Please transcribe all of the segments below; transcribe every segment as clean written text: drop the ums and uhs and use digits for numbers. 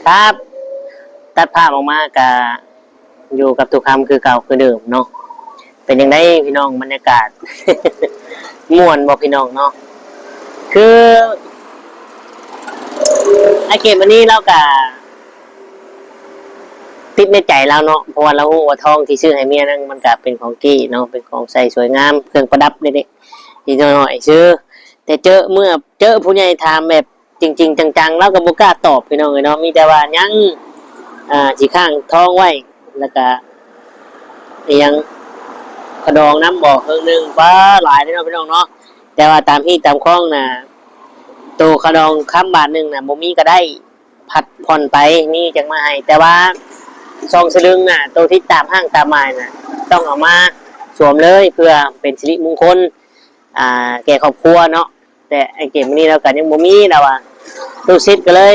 ครับตัดภาพออกมากับอยู่กับทุกคำคือเก่าคือเดิมเนาะเป็นยังไงพี่น้องบรรยากาศ ม่วนบอกพี่น้องเนาะคือไอเกมวันนี้เรากับติดในใจเราเนาะเพราะว่าเราหัวทองที่ซื้อให้เมียนั่นมันก็เป็นของกี้เนาะเป็นของใส่สวยงามเครื่องประดับเด็กๆที่น้อยซื้อแต่เจอผู้ใหญ่ถามแบบจริงๆจังๆเราก็บ่กล้าตอบพี่น้องเลยเนาะมีแต่ว่ายังสีข้างท้องไว้แล้วก็ยังกระดองน้ำบ่อเครื่องนึงป้าหลายพี่น้องเนาะแต่ว่าตามที่ตามคล้องน่ะตัวกระดองค้ำบาทนึงน่ะบ่มีก็ได้ผัดผ่อนไปนี่จังมาให้แต่ว่าซองสลึงน่ะตัวที่ตามห้างตามหมายน่ะต้องเอามาสวมเลยเพื่อเป็นสิริมงคลแก่ครอบครัวเนาะแต่ไอเกมนี้เรากันยังบ่มีนะว่าตัวซิดก็เลย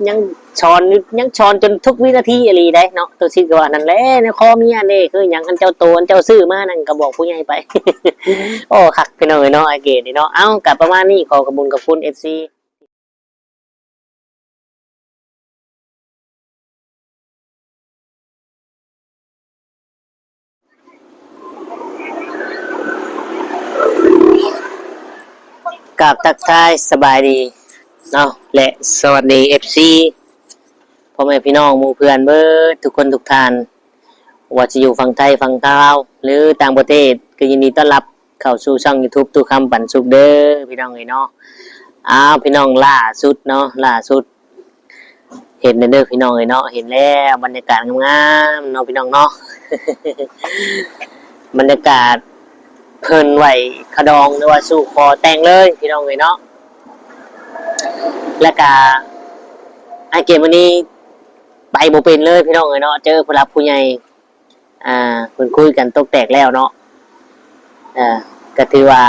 ยังช้อนจนทุกวินาทีอะไรได้เนาะตัวซิดก็ว่านั่นแหละในคอเมียนี่คืออย่างอันเจ้าตัวอันเจ้าซื้อมานั่นก็บอกผู้ใหญ่ไป โอ้คักพี่น้องเนาะไอเกมนี่เนาะเอ้ากับประมาณนี้ขอกระบุญกับคุณ FCกับทักทายสบายดีเนาะและสวัสดี FC พ่อแม่พี่น้องหมู่เพื่อนเบิดทุกคนทุกท่านว่าจะอยู่ฝั่งไทยฝั่งลาวหรือต่างประเทศก็ยินดีต้อนรับเข้าสู่ช่อง YouTube ตู้คำปันสุขเด้อพี่น้องเนาะพี่น้องล่าสุดเนาะล่าสุดเห็นเด้อพี่น้องเนาะเห็นแล้วบรรยากาศงามๆเนาะพี่น้องเนาะ บรรยากาศเพิ่นไหวขดองหรือว่าสู่คอแต่งเลยพี่น้องเนาะและกาไอเกมวันนี้ไปโมเป็นเลยพี่น้องเนาะเจอผู้รับผู้ใหญ่เพิ่นคุยกันตกแตกแล้วเนาะก็ถือว่า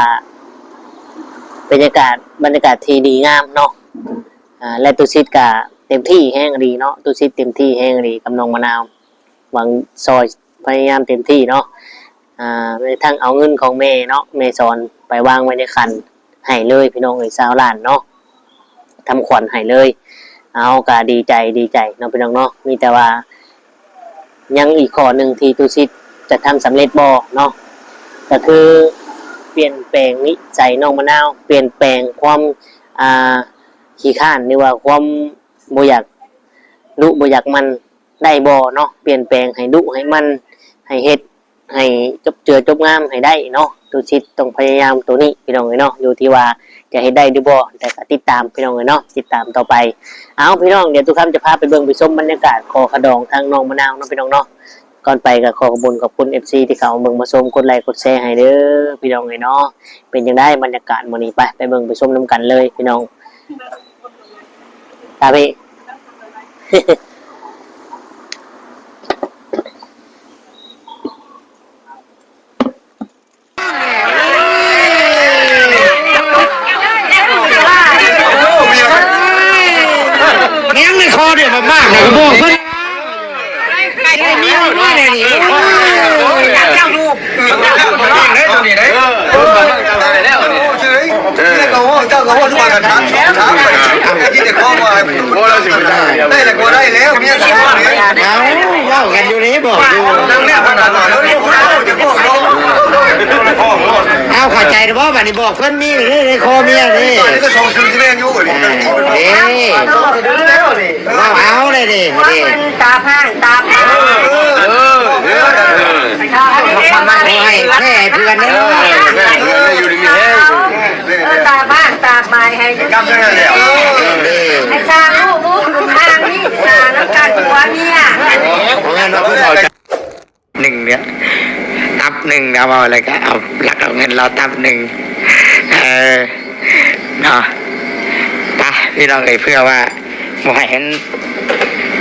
บรรยากาศที่ดีงามเนาะและตุชิดก็เต็มที่แห้งดีเนาะตุชิดเต็มที่แห้งดีกับน้องมะนาวหวังซอยพยายามเต็มที่เนาะในทั้งเอาเงินของแม่เนาะแม่สอนไปวางไว้ในคันให้เลยพี่น้อง20 ล้านเนาะทำขวัญให้เลยเอาก็ดีใจเนาะพี่น้องเนาะมีแต่ว่ายังอีกข้อหนึ่งที่ตุชิตจะทำสำเร็จบ่เนาะก็คือเปลี่ยนแปลงนิสัยน้องมะนาวเปลี่ยนแปลงความขี้ข้านหรือว่าความบ่อยากดุบ่อยากมันได้บ่เนาะเปลี่ยนแปลงให้ดุให้มันให้เฮ็ดให้จบงามให้ได้เนาะตุชิตต้องพยายามตัวนี้พี่น้องเนาะอยู่ที่ว่าจะให้ได้หรือบ่แต่ก็ติดตามพี่น้องเนาะติดตามต่อไปเอาพี่น้องเดี๋ยวทุกท่านจะพาไปเบิ่งไปชมบรรยากาศคอขดองทางน้องมะนาวเนาะพี่น้องเนาะก่อนไปก็ขอขอบคุณFC ที่เขาเบิ่งมาชมกดไลค์กดแชร์ให้เด้อพี่น้องเนาะเป็นจังได๋บรรยากาศมื้อนี้ไปเบิ่งไปชมนํกันเลยพี่น้องตาพี่ แม่งในคอเดี๋ยวมากๆเลยบอกเพิ่นไอ้เมียว่าเนี่ยนี่เจ้าลูกได้ตรงนี้ได้แล้วเจ้าก็ว่าทุกวันถามที่จะข้อว่าได้แต่ก็ได้แล้วเมียก็เอาเล่ากันอยู่นี้บอกดูนั่งเนี่ยขนาดนั้นจะบอกเอาเข้าใจหรือเปล่าบัดนี้บอกเพิ่นมีในคอเมียนี่ตอนนี้ก็ส่งชื่อที่แม่อยู่นี่เอาเลยดิตาพังตาพังทำมาให้แค่เพื่อนเนอะอยู่ดีตาบ้านตาไม้ให้กำลังแล้วให้ชาลูกทางนี่ชาแล้วกันตัวเนี่ยหนึ่งเนี่ยตับหนึ่งเอาอะไรก็เอาหลักเอาเงินเราตับหนึ่งเนาะไปพี่น้องเพื่อว่าหมายเห็น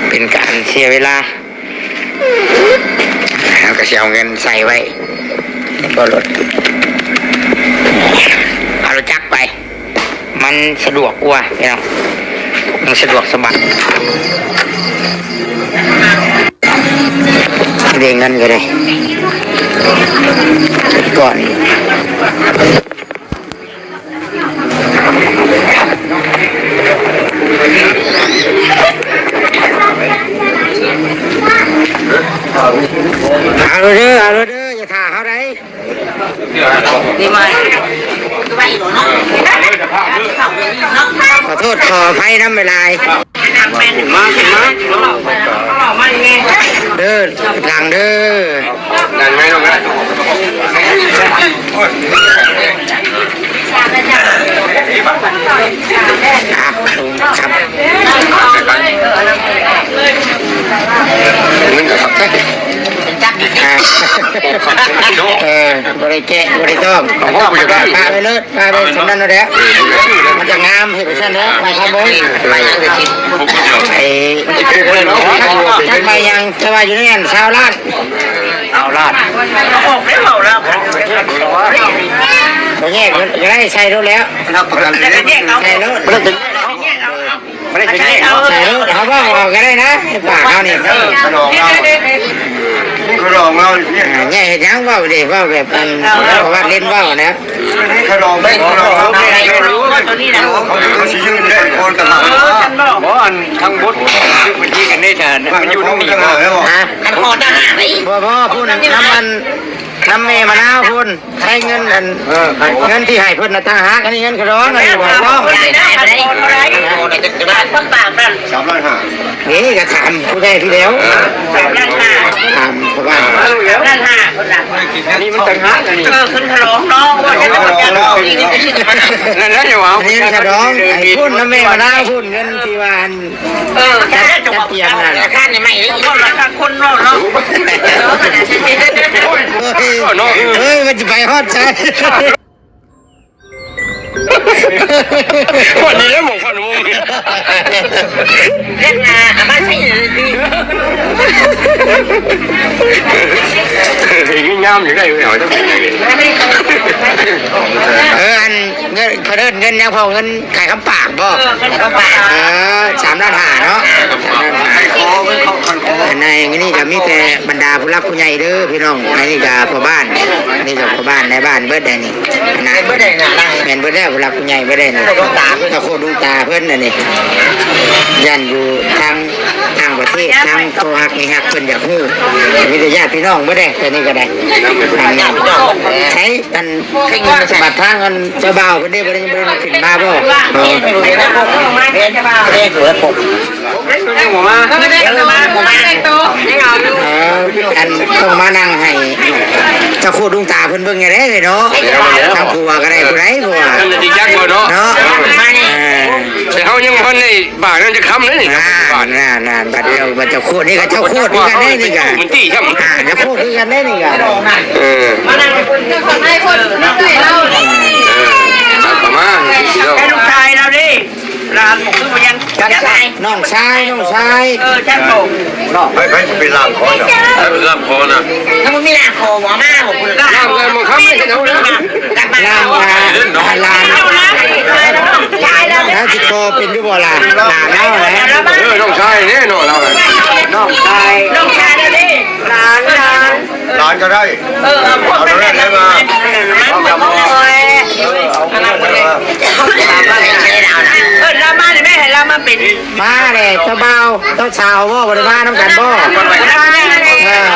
เป็นการเสียเวลาเราก็จะเอาเงินใส่ไว้ในบ่อรถเอารถจักรไปมันสะดวกกว่าพี่น้องมันสะดวกสบายเรียงเงินก็ได้ก่อน ขออภัยน้ำเวลา ขึ้นมาเด้อหลังเด้อ นั่นไม่ต้องกันครับมันก็ครับบริแกะบริต้องพาไปเลยพาไปสำนักนั่นแหละมันจะงามเห็นไปชั้นแล้วไปครับบอยไอ้ชักไปยังจะว่าอยู่นี่กันชาวลาดเอาลาดโอเคจะได้ใส่รถแล้วใส่รถไม่ได้ใส่ใส่รถเขาก็ออกก็ได้นะป่าเขานี่ขนมเราเนี่ย เนี่ยเห็นยังว่าดิว่าแบบอันว่าเล่นว่านะ ขนมไม่ขนมไม่รู้ตัวนี้นะเขาชี้ยืนได้คนกันมาเพราะอันทั้งบดมันยิงกันได้แต่มันอยู่ตรงนี้แล้วฮะ มันโหดนะไอ้ พ่อพูดน้ำมันน้ำเมย์มะนาวพูดให้เงินเงินที่ให้เพิ่นนะตั้งหากอันนี้เงินกระร้องอันนี้บอกว่า นี่ก็ถามผู้ใหญ่ที่แล้วถามเพราะว่านี่มันตั้งหากอันนี้ ขึ้นขลองน้องว่าจะต้องนี่นี่เป็นสิ่ง นั่นแหละอย่าว่า นี่กระร้องไอ้พูดน้ำเมย์มะนาวพูดเงินที่ว่าจะเตรียมนั่น ราคาเนี่ยไม่ก็ราคาคนเนาะเนาะ เฮ้ยมันจะไปฮอดใช่ วันนี้หมกพันวง เล่นงานมาใช่ดี ยิ่งงามอยู่ได้เหรอจะเป็นยังไง อันเงินเขาเดินเงินยังพอเงินขายคำปากบ่3 ล้าน5เนาะในนี่ก็มีแต่บรรดาผู้รักผู้ใหญ่เด้อพี่น้องอันนี้ก็พ่อบ้านนี่ก็พ่อบ้านในบ้านเบิดได้นี่นะเบิดได้นะแม่นเบิดได้ผู้รักผู้ใหญ่เบิดได้นี่ตาโคดวงตาเพิ่นน่ะนี่ยันอยู่ทางต่างประเทศทางโทรหักนี่ฮักเพิ่นอยากฮู้มีแต่ญาติพี่น้องเบิดได้แต่นี่ก็ได้ทางใช้กันบัตรทางกันเจ้าบ่าวเพิ่นได้บ่ได้ขึ้นมาบ่ หมมา อันต้องมานั่งให้เจ้าโคดวงตาเพิ่นเบิ่งไงได้เลยเนาะทางผัวก็ได้ผู้ใดผัว นั่นจะยักษ์เนาะ เนาะ แต่เขายังพันในบาทนั่นจะค้ำเลยนี่บาท น่าบัดเจ้าโคดนี่ก็เจ้าโคดด้วยกันได้นี่ก็ มันตีใช่ไหม เจ้าโคดด้วยกันได้นี่ก็ มานั่งคนให้คนด้วยเรา ประมาณ ให้ลูกชายเราดิร้านผมคือยังจะไง น้องชายช่างผม ไปเป็นลามคอนะเป็นลามคอนะ ถ้ามึงไม่น่าโคหัวมากผมก็ ลามกันมันค้ำไม่ใช่เท่านั้น ลานลานแล้วสิโตเป็นอยู่บ่ล่ะหลานแล้วนะ น้องชายเนี่ยน้องเรา น้องชาย เราดิร้าน ก็ได้ พวกนั้นเลยมามันเหมือนเลยเรามาเนี่ยแม่ให้เรามาเป็น มาเลยเจ้าบ่าวเจ้าสาวบ่บ่ได้มาน้ำกันบ่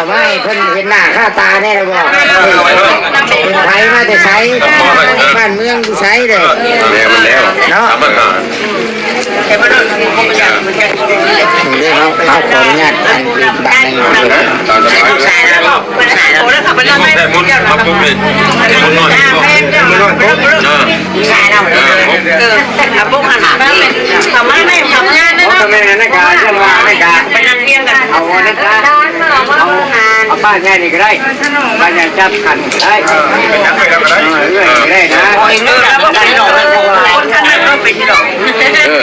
ไม่เพิ่นเห็นหน้าค่าตาแน่เลยบ่เป็นไผมาแต่ไสบ้านเมืองอยู่ไสเด้อ แล้ว เนาะ แต่ว่าเราเขาไม่อยากมันแค่ เด้อเขาขออนุญาตอันบ้านนึง ลูกชายเราโอ้แล้วขับไปแล้วไม่ มุนมาปุ๊บเลยมุนน้อย ชายเราขับพวกขันทำไม่ทำงานนะ ทำไมนั่นการเรื่องว่าไม่การ ไปนั่งเที่ยงกัน เอานั่นการเอาบ้านแม่นี่ก็ได้บ้านใหญ่จับกันได้ได้นะ โอ้ยเรื่องแล้วก็ไปหลอกคนข้างนั้นก็ไปที่หลอก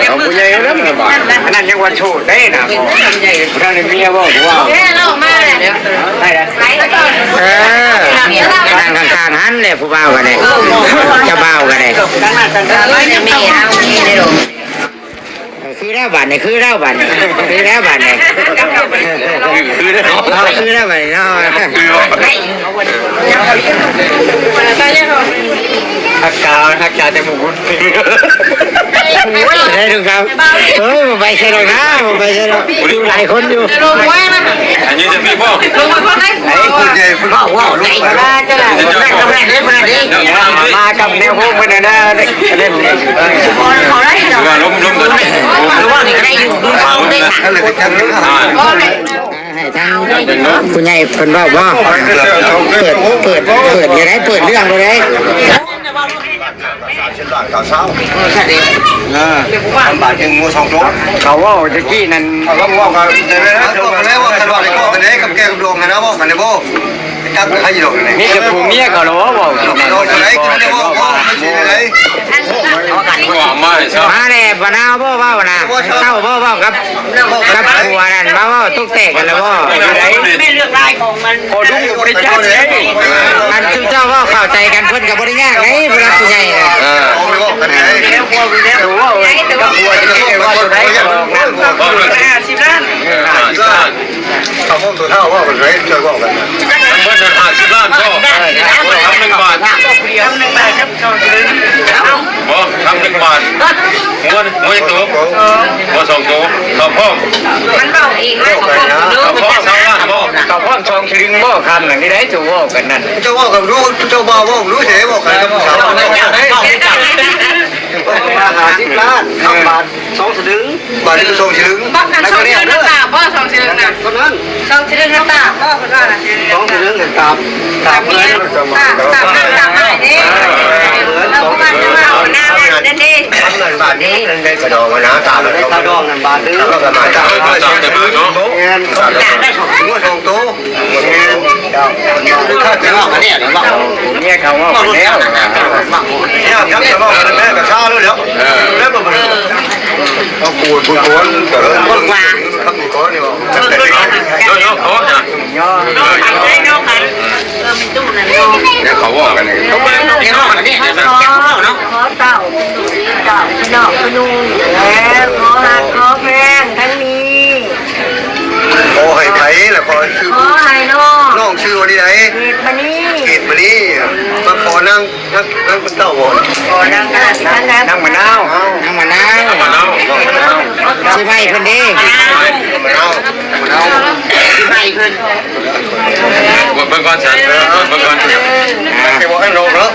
เอาผู้ใหญ่แล้วมันบาท อันนั้นยังวันโชดได้นะท่านเมียบอกว่า แค่เรามาเลย ได้แล้ว ไหนแล้วก็ นั่งข้างๆหันเลยผู้บ่าวกันเลยจะบ่าวกันเลย ไม่ได้มีเอามีเลยหรอ คือแล้วบัตรเนี่ยคือแล้วบัตรคือแล้วบัตรเนี่ย คือได้ คือแล้วบัตรเนาะ ฮักกาแต่หมู ได้ดูครับเฮ้ยไปใช่หรอนะไปใช่หรอหลายคนอยู่ ลงไว้นะ อันนี้จะมีพ่อ ลงมาคนไหน ไอ้คุณใหญ่คุณพ่อว่าลูก มาจะได้ มากับเดี๋ยวพวกมันนะเล่น ขอได้เหรอ ล้มตัวนี้ ให้ทางผู้ใหญ่เพิ่นเว้าบ่เปิดอยู่ได้เปิดเรื่องบ่ได้ บาทยังงูสองตัวเขาว่าตะกี้นั่นเขาว่ากันแล้วว่ากันว่าในก็กันได้กับแกกับดวงนะว่ากันในบ่จับให้ดอกนี่จะผู้เมียก็รู้ว่าเราจะได้กินได้บ่ไม่ใช่ได้มาแน่บ่นาวบ่เว้านะเศร้าบ่เว้ากับผัวนั่นมาเว้าตุกแตกกันแล้วบ่ไม่เลือกลายของมันโอ้ดูบ่ได้จัดเลยมันซุมเจ้าเว้าเข้าใจกันเพิ่นก็บ่ได้ยากไงผู้รักผู้ใหญ่น่ะเอาไปบอกกันได้แล้วพวกนี้รู้ว่ากับผัวจะได้ว่าจะได้บอกนะ50ล้านเขาบอกตัวเท่าว่ากันได้ช่วยบอกกันเมื่อ50ล้านก็ทำ1 บาททำ1 บาทครับเขาจะบ่ทำ1 บาทมวยตัวบ่2ตัวเขาพ่อมันเบาเองนะเขาพ่อ เขาพ่อชองชลิงบ่คำหนึ่งที่ได้ถูกว่ากันนั่นเจ้าว่ากับรู้เจ้าบ่าวรู้เฉยบอกกันกับสาว50 ล้านบาท2 สลึงบาท2 สลึงบอกกัน2 สลึงน้ำตาพ่อ2 สลึงนะคนนั้น2 สลึงน้ำตาพ่อคนนั้น2 สลึงตามเงินตามนี่เราก็มาจะมาหน้านั่นดิเงินบาทนี้ได้กระดองนะตามกระดองเงินบาทนึงแล้วก็มาตามเนาะเงินหัวทองโตถ้าจะว่ากันเนี่ยว่าเนี่ยเขาว่าแล้วเนี่ยครับจะว่ากันแม่กับชาเลยแล้วแล้วบ่เอาปูนปูนเกิดต้นว่าทำก้อนนี่บ่ย่อขอนะย่อมีตู้นั่นเนาะเนี่ยเขาว่ากันเขาว่าเนี่ยว่ากันนี่เนาะขอเต่าเต่าขนมขนุนแล้วขอหักขอแพงทั้งนี้โอ้ให้ไผแล้วก็ชื่อขอให้น้องชื่อว่าที่ไหนเกตมานี่มาขอนั่งเป็นเต้าบ่ขอนั่งนั่งมะนาวสิไปเพิ่นเด้มะนาวสิไปเพิ่นเบิ่งก่อนซั่นเบิ่งก่อนไปบ่ให้ลงเนาะ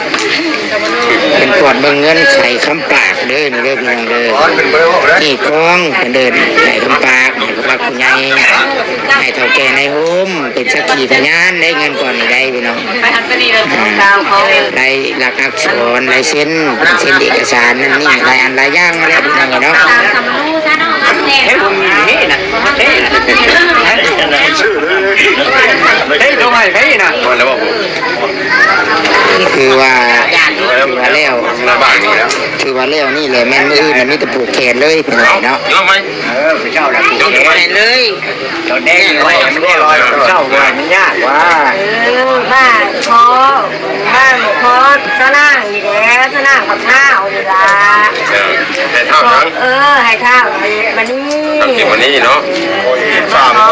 เป็นกวดเบิ่งเงินใส่คำปากเด้อนี่เด้อพี่น้องเด้อนี่กองเป็นเดินใส่คำปากให้พระผู้ใหญ่ให้เฒ่าแก่ในโฮมเป็นสักขีพยานได้เงินก่อนนี่ได้พี่น้องไปหันไปนี่เลยตามเขาได้หลักอักษรลายเซ็นเอกสารนั่นนี่หลายอันหลายอย่างมาแล้วพี่น้องเนาะเฮ้ยผมเฮ้ยนะเฮ้ยชื่อเลยเฮ้ยทำไมเฮ้ยนะมันแล้วบอกนี่คือว่าแล้วบ้านนี้แล้วคือว่าแล้วนี่เลยแม่นมือมันนี่จะผูกแขนเลยพี่น้องเนาะยอมไหมไปเช่าละผูกแขนเลยเราแดงไว้ไม่ได้ลอยเช่าว่ามันยากว่าบ้านขอสนั่งอยู่แล้วสนั่งกับข้าวอยู่ละให้เท่านั้นให้ข้าววันนี้วันนี้เนาะ3 ข้อ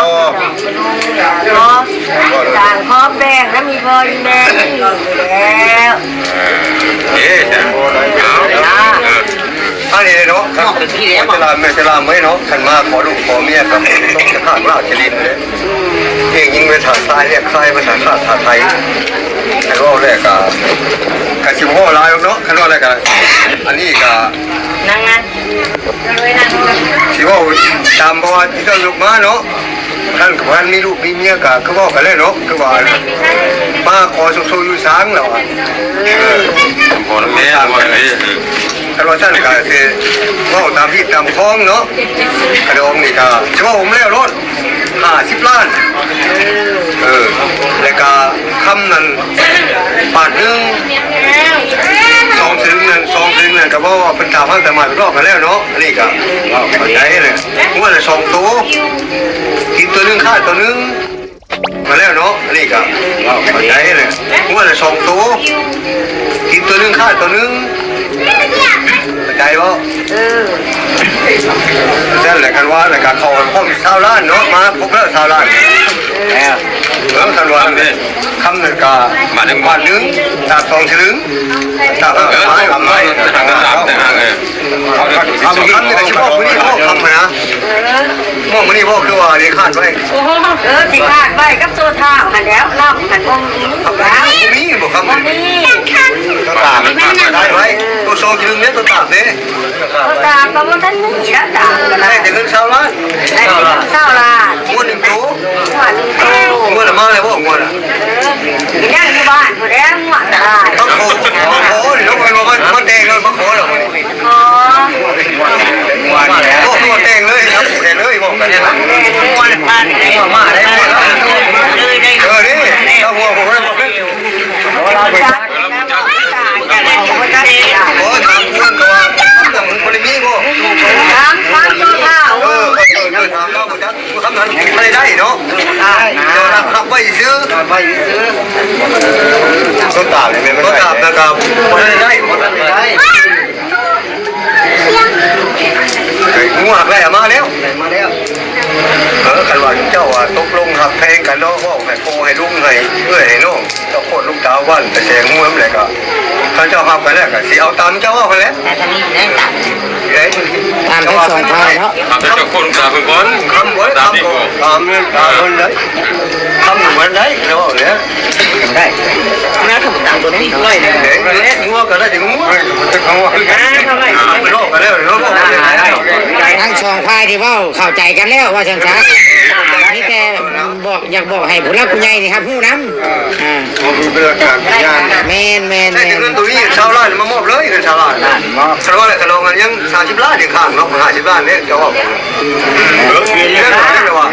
ต่างข้อแบ่งแล้วมีพออีแม่อยู่แล้วอันนี้เนาะจะลาไม่เนาะขันมาขอลูกขอเมียกับต้องจะขาดว่าจะลิ้นเลยเพียงยิงไปถาดทรายเรียกใครภาษาชาติไทยแต่ว่าแรกกับชิมโห่ลายเนาะขันว่าอะไรกันอันนี้กับนั่งนะชิมโห่ตามประวัติที่เราลูกมาเนาะท่านกับท่านมีลูกมีเมียกับเขาบอกกันเลยเนาะคือว่ามาขอโซยูสังแล้วขอเมียมาเลยท่านว่าท่านก็คือว่าตามที่ตามคล้องเนาะกระดองนี่ก็ชิมโห่ผมแล้วรถ50 ล้านแล้วก็คำนั้นบาทนึง2 ถึงนั่นก็ว่าเป็นตามพันแต่มาเป็นรอบกันแล้วเนาะอันนี้ก็เข้าใจเลยว่าละ2 ตัวกินตัวนึงค่าตัวนึงมาแล้วเนาะอันนี้ก็เข้าใจเลยว่าละ2 ตัวกินตัวนึงค่าตัวนึงเข้าใจบ่นั่นแหละกันว่าแล้วก็เขาพ่อมี20 ล้านเนาะมาพบแล้ว20 ล้านแล้วทันวันนี่คำหนึ่งกามา1 บาทนึงจาก2 สลึงจากไม้ทำไม้ทาง3แต่ห่างเอาคำนี่แต่เฉพาะคนนี้พ่อคำนะพ่อคนนี้พ่อคือว่าเรียกขาดไว้ที่ขาดไว้กับตัวท่าหันแล้วนอกหันองค์นี้แล้วมีบอกคำนี้ตัวตาได้ไว้ตัว2 สลึงเนี่ยตัวตาเนี่ยตัวตาก็มันท่านนี่แล้วตาได้แต่เงิน20 ล้าน20 ล้ มาได้หมด เลยได้ นี่เราหัวผมเลยบอกเลยโอ้ทำเพื่อนตัวทำคนนี้กู ถามตัวเท้า ถามเราผมจะทำนั้นไม่ได้เนาะทำไปซื้อต้นตาบเนี่ยต้นตาบนะครับไม่ได้ไม่ได้งูหักได้มาแล้วกันว่าเจ้าว่าตกลงหักแพงกันเนาะว่าให้โคให้ลุงให้เพื่อให้น้องเจ้าโคตรลุงดาววันแต่แสงงูมันเลยก็ถ้าเจ้าหักไปแล้วก็สิเอาตามเจ้าว่าไปแล้ว แต่ตอนนี้ได้ตัด ตามทั้งสองฝ่ายเนาะ ทำเป็นคนตาเป็นคน ทำไว้ทำเงินตาคนเลยทำเหมือนได้แล้วเนี่ยได้ แม่ถูกตัดตัวนี้ด้วยเลย เล็กงัวก็ได้ถึงงัวจะงัวไปโลกกันแล้วเนาะ ทั้งสองฝ่ายที่เว้าเข้าใจกันแล้วว่าจังซั่นนี่แต่บอกอยากบอกให้ผู้รักผู้ใหญ่นี่ครับฮู้นำคือเรื่องการงาน แม่น ได้ถึงเงินตัวนี้ชาวไร่มามอบเลยเงินชาวไร่ชาวไร่กระโดงกันยัง30 ล้านถึงข้างเนาะ50 ล้านเนี่ยจะว่าเรื่องอะไรวะ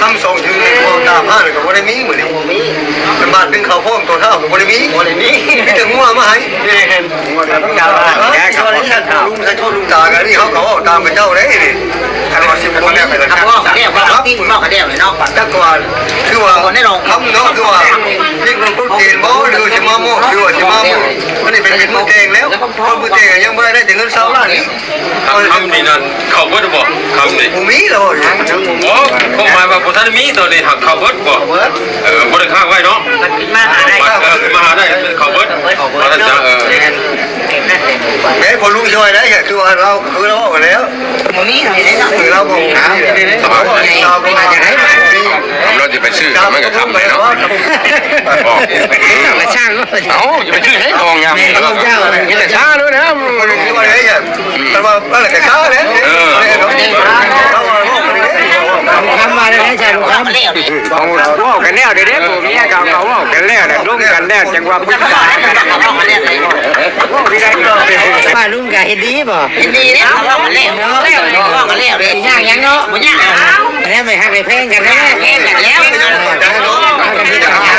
ทำส่งถึงพวกตาผ้าเลยก็บ่ได้มีเหมือนนี้เป็นบ้านเป็นเขาพ่อมตัวเท่าก็บ่ได้มีมีแต่งัวมาให้งัวแต่ต้องยาวแกเขาลุงใช้โทษลุงตากันนี่เขาเขาตามกันเจ้าเลยนี่อันว่า10 คนเนี่ยไปแล้ว บอกเขาเรียกว่าที่คุณบอกเขาเรียกเลยเนาะ แต่ก่อนคือว่าทำเนาะคือว่านี่คนพูดเก่งบ่หรือจะมาโม่หรือว่าจะมาโม่มันนี่เป็นมือเก่งแล้วคนมือเก่งยังไม่ได้ถึงเงิน20 ล้านนี่ คำนี้นั่นเขาเบิดบ่คำนี้ ผมมีแล้ว โอ้ก็หมายว่าพวกท่านมีตัวนี้หักเขาเบิดบ่บ่ได้ข้างไว้เนาะ มันขึ้นมาหาได้ มาหาได้เขาเบิดเขาท่านจะแม่พอลุงช่วยได้คือว่าเราคือเราบอกแล้ว มันมีทำยังไงเนาะ คือเราบอกเราจะได้ เราจะไปซื้อมันก็ทำไปเนาะ ๆมาช่างเนาะ เอาอย่าไปซื้อให้ทองยามนี่แต่ช้าด้วยนะ คือว่าได้แต่ว่าอะไรกันช้าเนี่ย ทำมาแล้วใช่ลูกครับ เขาเรียกเลย ว่ากันแล้วเด็กผมเนี่ยเขาว่ากันแล้วนะร่วมกันแล้วจังหวะพุทธกาล เขาเรียกเลย ป้าลุงก็เฮ็ดดีบ่ ดีเนี่ยเขาเรียกเขาเรียกเขาเรียกเลย ย่างยังเนาะ มันยากเอา อันนี้ไม่ฮักไม่แพงกันนะ แค่กันแล้วเอากันที่ต่างหาก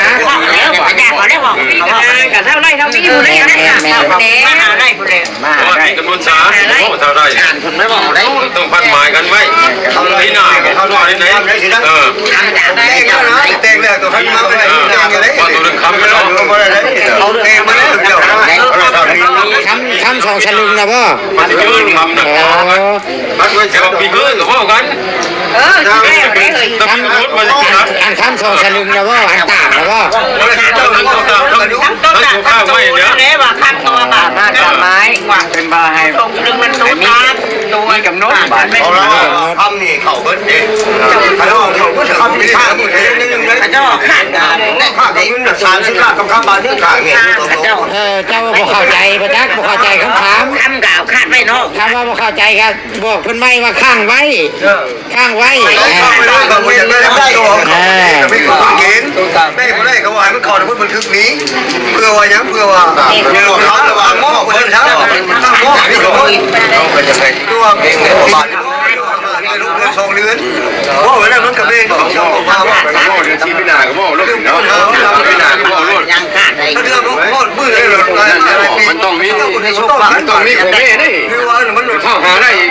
แล้วแต่ยากกว่าได้บอกกันเท่าไรเท่านี้อยู่ได้นะมาหาได้คนเดียว เพราะว่ามีจำนวนช้าเพราะเท่าไร ผมไม่บอกได้ ต้องพันหมายกันไว้ที่หน้าเขาว่าที่ไหนเออ ทางจากได้ เต็งเลยตัวพันมาไม่ได้เลย ว่าตัวนึงคำไม่ต้อง เอาเต็งมาแล้วเดี๋ยว ทำสองสลึงนะบ่ มันยืนคำนะมันไม่ใช่ว่ามีเพื่อนกับว่ากันต้องมีรถมาจากนั้น อันทำสองสลึงนะบ่อันตากนะบ่ ต้องข้าวไม่เนี่ย เรียกว่าขั้นตัวบาทต้นไม้ว่า เป็นบาให้ ตรงนึงมันตัวตามตัว กำหนดบาท เอาละทำนี่เขาเบิดเองเขาเบิดเขาไม่ข้ามมือนึงเลย เจ้าขาดกัน ข้ามเงิน30 ล้านกับข้ามบาทนึงข้างเนี่ย เจ้า เจ้าบ่เข้าใจบ่จักบ่เข้าใจคำถาม คำกล่าวคาดไม่เนาะ ถามว่าบ่เข้าใจก็บอกเพิ่นไม่ว่าข้างไว้ข้างไว้ ข้ามไปเลยบางคนอยากได้ตัวไม่ขอเงินได้บ่ได้ก็ว่าให้มันขอพูดบันทึกนี้เพื่อว่ายังเพื่อว่าเขาระวังหม้อคนเช้าตั้งหม้อนี่ก็ตัวเองเนี่ยบาทนี่ลูกเรือน2 เดือนโอ้ยแล้วมันก็เบ้ของชาวบ้านว่า ก็บอกเดี๋ยวชี้ไม่นานก็บอกรถเนาะไม่นานก็บอกรถ ยังขาดเลย ถ้าเรื่องของพ่อมือเลยหรอมันต้องมีผมนี่คือว่ามันหลุด เข้าหาได้อีก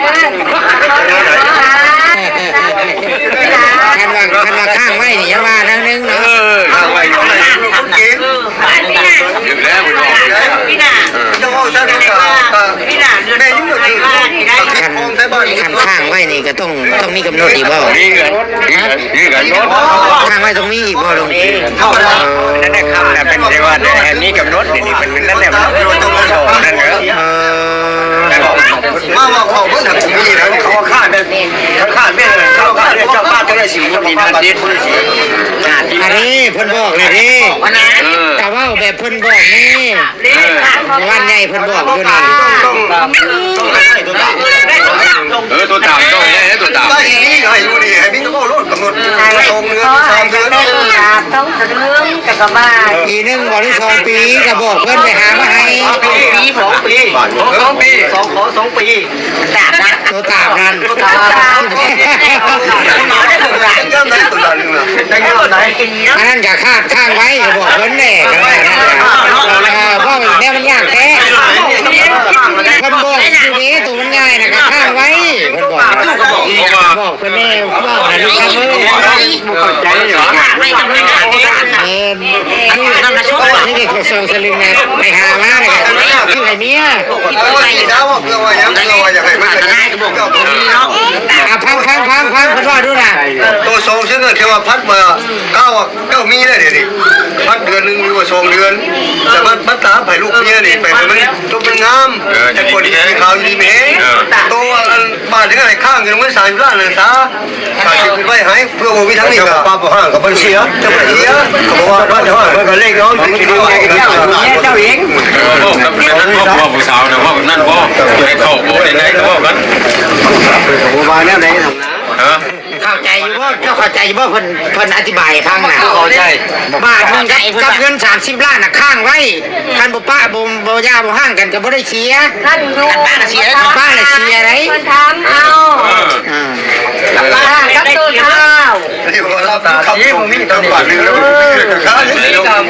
คันว่าข้างไว้นี่อย่าว่านั่นนึงเนาะ ข้างไว้อยู่ในลูกเก๋ง พี่นา อยู่แล้วไม่ต้อง พี่นา เจ้าพ่อท่านก็ พี่นาเดือน แม่ยุ่งกับคือ ได้ คันข้างไว้นี่ก็ต้องมีกำหนดอีกบ่ มีเงินมีเงินรถ ข้างไว้ต้องมีอีกบ่ลุง เข้าแล้ว นั่นแหละครับแต่เป็นเรียกว่าแห่งนี้กำหนดนี่เป็นนั่นแหละนั่นเหรอ มาเขาเพิ่งทำมีแล้วเขาฆ่าเนี่ยเขาฆ่าแม่เขาฆ่าเนี่ยเจ้าบ้านก็ได้สิมันมีทันที อันนี้เพิ่นบอกเลยดิ วันนั้น แต่ว่าแบบเพิ่นบอกนี่วันใหญ่เพิ่นบอกอยู่นี่ ตัวตามต้องให้ตัวตาม ได้นี่ให้ดูดิให้พี่ก็รถกำหนดตรงเนื้อ3 เดือน ต้องเรื่องกับกบ้า ปีหนึงบ่หรือ2 ปีก็บอกเพิ่นไปหามาให้ ปี2 ปี2 ปี2 ปีตาดนะ ตัวตามนั่น ย่ำไหนตัวนั้นนึงนะ อันนั้นก็คาดข้างไว้ก็บอกเพิ่นแน่กันว่านั่นเพราะแม่มันยากแท้เพิ่นบอกอยู่นี้ตัวมันง่ายนะก็ข้างไว้เพิ่นบอกเพิ่นแน่บอกนะลูกครับเข้าใจเหรอไม่ทำไม่ได้นี่เด็กสองสลึงนะไปหามาเลยคือไอ้เมีย แล้วว่าเพื่อว่ายังเราอยากให้มันได้ก็บอกตรงนี้เนาะ พังคุณว่าดูนะ ตัวทรงซึ่งเทวพัฒน์มาเก้ามีได้เดี๋ยวนี้พัดเดือนนึงหรือว่า2 เดือนแต่มันตาไปลูกเมียนี่ไปมันลูกมันงามแต่คนที่ขาวดีเมย์ตัวบ้านถึงอะไรข้างกันไม่สายอยู่ด้านเลยซะสายขึ้นไว้ให้เพื่อว่าวิทั้งนี้ก็ป้าบ่ห้างกับมันเสียจะไม่เสียเขาบอกว่าบ้านจะห้างมันก็เล็กน้อยกินอะไรกันเจ้าเอง พ่อผู้สาวนะพ่อนั่นพ่อให้เข้าโบได้ไหนก็พ่อกัน ผมว่าแนวไหนทำนะ เข้าใจอยู่ว่าเจ้าเข้าใจอยู่ว่าเพิ่นอธิบายฟังนะ เข้าใจ บ้านนึงกับเงิน30 ล้านน่ะข้างไว้คันบ่ป้าบ่ย่าบ่ห้างกันก็บ่ได้เสีย ท่านดูป้าเสีย ป้าน่ะเสียไร มันทำเอาป้ากับตัวเท้า ที่ผมรับตาที่ผมมีตั้งบ้านนึงแล้วข้า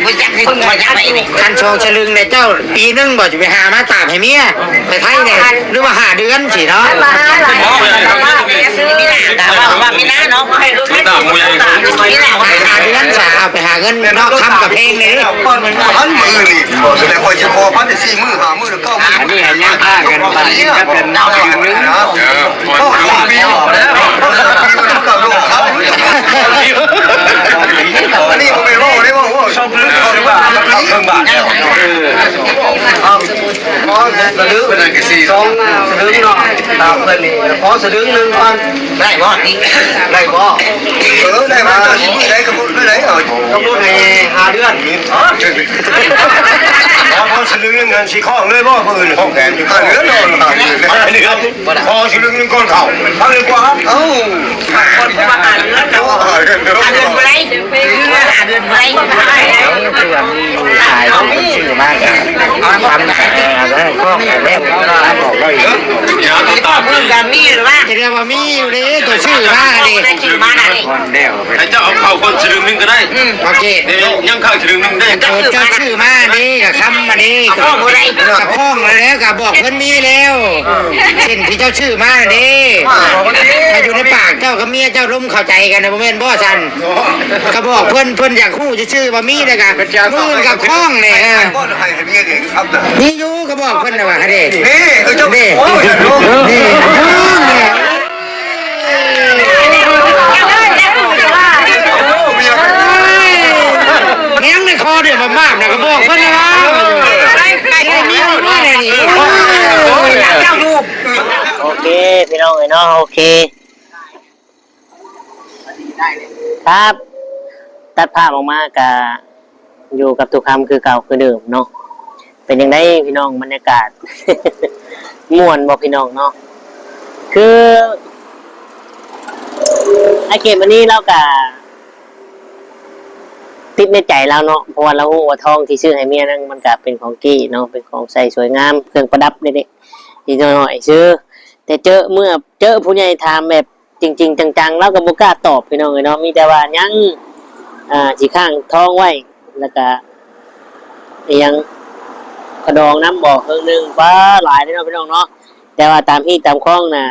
ไม่จักให้คนมาจักไปนี่ คันโชว์ฉลึงเนี่ยเจ้าปีนึงบ่จะไปหามาตากให้เมียไปไทยเนี่ยหรือว่า5 เดือนสิเนาะ มาหาหลายซื้อแต่ว่าไม่น่าเนาะให้รู้ไม่ต้องไม่น่า ไปหาเดือนสาเอาไปหาเงินนอกคำกับเพลงเลย พันมือนี่แสดงว่าจะพอพันได้4 มื้อ5 มื้อ9 มื้อ อันนี้เห็นยังฆ่ากันไปก็เป็นนอกอย่างนึง นะเขาปีแล้วปีมันก็ลงครับอันนี้ผมไม่รู้ได้ว่าชอบเรื่องเขาว่าเอาเครื่องบาทเนี่ยพอสะดึงเป็นอะไรกันสิ2สะดึงเนาะตามเพิ่นนี่พอสะดึง1พันได้บ่นี่ได้บ่ได้มาจะสิได้กำหนดได้เอากำหนดให้5 เดือนพอสะดึงเงินสิข้องเลยบ่เพิ่นห้องแกน5 เดือนเนาะ5 เดือนพอสะดึงเงินก้อนเข้าพันเลยกว่าเอ้าคนมาหาเดือนเนาะเดือนไปไหนเดือนไปคือว่ามีชายที่ชื่อมากทำแล้วก็แล้วบอกว่าอีก มึงกับมีหรือว่า จะเรียกว่ามีอยู่ดิตัวชื่อมาดิ ชื่อมาไหน ให้เจ้าเอาเข้าคนฉลึงนึงก็ได้ โอเค เดี๋ยวยังเข้าฉลึงนึงได้ ตัวเจ้าชื่อมาดิกับคำมาดิกับข้องมาแล้วกับบอกเพิ่นมีแล้วเช่นที่เจ้าชื่อมาดิมาอยู่ในปากเจ้ากับเมียเจ้าร่มเข้าใจกันนะบ่แม่นบ่ซันก็บอกเพิ่นอยากฮู้จะชื่อว่ามีเลยกับมือกับข้องเนี่ย ก็ให้เมียเด็กครับ นี่อยู่ก็บอกเพิ่นน่ะว่าเด้ นี่เจ้า นี่ โอ้ย นี่เนี่ย เงี้ยงในคอเดี๋ยวมากนะก็บอกเพื่อนนะว่าได้มีอยู่ด้วยเนี่ยนี่เจ้าลูก โอเคพี่น้องเนาะโอเคครับตัดภาพออกมากับอยู่กับทุกคำคือเก่าคือเดิมเนาะเป็นยังไงพี่น้องบรรยากาศ ม่วนบอกพี่น้องเนาะคือไอเกมวันนี้เรากับติดในใจเราเนาะเพราะว่าเราหัวทองที่ซื้อให้เมียนั่งมันก็เป็นของกี้เนาะเป็นของใส่สวยงามเครื่องประดับเด็กๆนิดหน่อยซื้อแต่เจอผู้ใหญ่ถามแบบจริงๆจังๆเราก็บ่กล้าตอบพี่น้องเนาะมีแต่ว่ายังสีข้างท้องไว้แล้วก็ยังกระดองน้ำบอกเครื่องนึงป้าหลายเลยเนาะพี่น้องเนาะแต่ว่าตามที่ตามคล้องน่ะ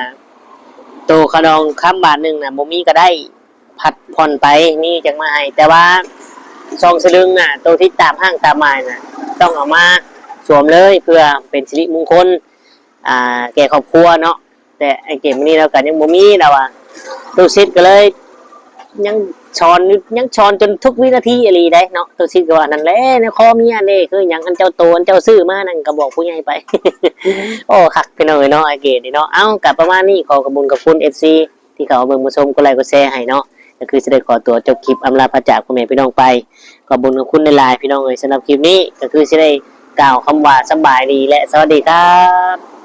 ตัวกระดองค้ำบาทนึงน่ะบ่มีก็ได้ผัดผ่อนไปนี่จังมาให้แต่ว่าซองสลึงน่ะตัวที่ตามห้างตามหมายน่ะต้องเอามาสวมเลยเพื่อเป็นสิริมงคลแก่ครอบครัวเนาะแต่ไอเกมนี้เราก็ยังบ่มีแล้วอ่ะตัวซิดก็เลยยังช้อนจนทุกวินาทีอะไรได้เนาะตัวซิดก็ว่านั่นแหละในคอมีอันนี้คืออย่างอันเจ้าโตนเจ้าซื้อมานั่นก็บอกผู้ใหญ่ไป โอ้คักไปหน่อยเนาะไอเกมนี่เนาะเอ้ากับประมาณนี้ขอขอบคุณกับคุณ FC ที่เขาเบิ่งมาชมกดไลค์กดแชร์ให้เนาะก็คือจะได้ขอตัวจบคลิปอำลาพระจากพ่อแม่พี่น้องไปขอบคุณกับคุณในไลน์พี่น้องเอ๋ยสำหรับคลิปนี้ก็คือจะได้กล่าวคำว่าสบายดีและสวัสดีครับ